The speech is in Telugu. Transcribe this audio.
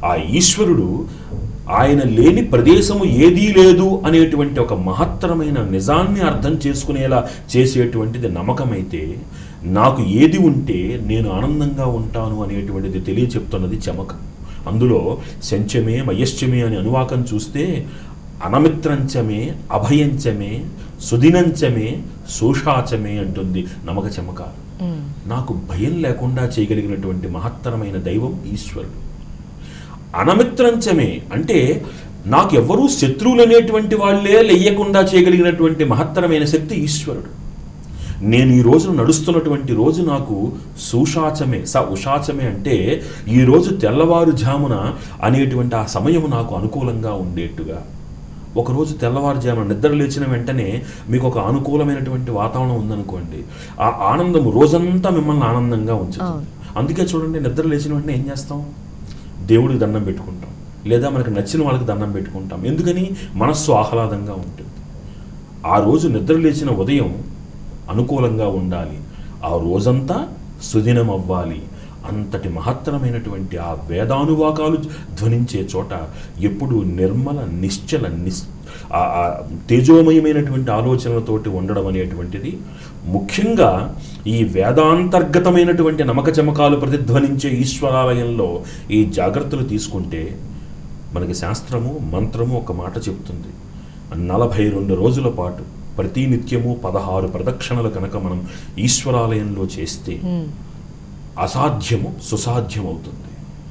ఆ ఈశ్వరుడు ఆయన లేని ప్రదేశము ఏదీ లేదు అనేటువంటి ఒక మహత్తరమైన నిజాన్ని అర్థం చేసుకునేలా చేసేటువంటిది నమ్మకమైతే, నాకు ఏది ఉంటే నేను ఆనందంగా ఉంటాను అనేటువంటిది తెలియచెప్తున్నది చమకం. అందులో శంచమే మయశ్చమే అనే అనువాకం చూస్తే అనమిత్రంచమే అభయంచమే సుదినంచమే సోషాచమే అంటుంది నమక చమకాలు. నాకు భయం లేకుండా చేయగలిగినటువంటి మహత్తరమైన దైవం ఈశ్వరుడు. అనమిత్రంచమే అంటే నాకు ఎవ్వరూ శత్రువులు అనేటువంటి వాళ్ళే లేయకుండా చేయగలిగినటువంటి మహత్తరమైన శక్తి ఈశ్వరుడు. నేను ఈ రోజు నడుస్తున్నటువంటి రోజు నాకు సుషాచమే ఉషాచమే అంటే ఈరోజు తెల్లవారుజామున అనేటువంటి ఆ సమయం నాకు అనుకూలంగా ఉండేట్టుగా. ఒకరోజు తెల్లవారుజామున నిద్ర లేచిన వెంటనే మీకు ఒక అనుకూలమైనటువంటి వాతావరణం ఉందనుకోండి, ఆ ఆనందం రోజంతా మిమ్మల్ని ఆనందంగా ఉంచుతుంది. అందుకే చూడండి, నిద్ర లేచిన వెంటనే ఏం చేస్తాం? దేవుడికి దండం పెట్టుకుంటాం, లేదా మనకు నచ్చిన వాళ్ళకి దండం పెట్టుకుంటాం. ఎందుకని? మనస్సు ఆహ్లాదంగా ఉంటుంది. ఆ రోజు నిద్ర లేచిన ఉదయం అనుకూలంగా ఉండాలి, ఆ రోజంతా సుదినం అవ్వాలి. అంతటి మహత్తరమైనటువంటి ఆ వేదానువాకాలు ధ్వనించే చోట ఎప్పుడు నిర్మల నిశ్చల తేజోమయమైనటువంటి ఆలోచనలతోటి ఉండడం అనేటువంటిది, ముఖ్యంగా ఈ వేదాంతర్గతమైనటువంటి నమక చమకాలు ప్రతిధ్వనించే ఈశ్వరాలయంలో ఈ జాగ్రత్తలు తీసుకుంటే మనకి శాస్త్రము మంత్రము ఒక మాట చెప్తుంది. 42 రోజుల పాటు ప్రతి నిత్యము 16 ప్రదక్షిణలు కనుక మనం ఈశ్వరాలయంలో చేస్తే అసాధ్యము సుసాధ్యం అవుతుంది.